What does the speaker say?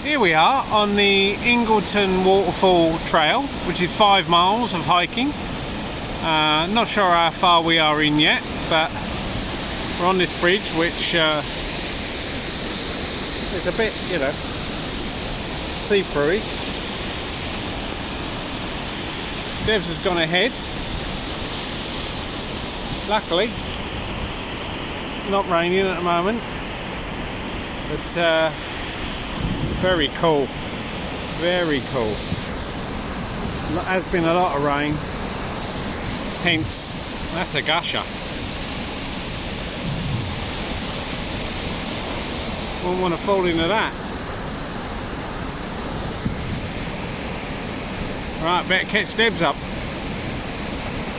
Here we are on the Ingleton Waterfall Trail, which is 5 miles of hiking. Not sure how far we are in yet, but we're on this bridge which is a bit, you know, see-through-y. Devs has gone ahead. Luckily, not raining at the moment, but very cool, very cool. There has been a lot of rain, hence that's a gusher. Wouldn't want to fall into that. Right, better catch Debs up.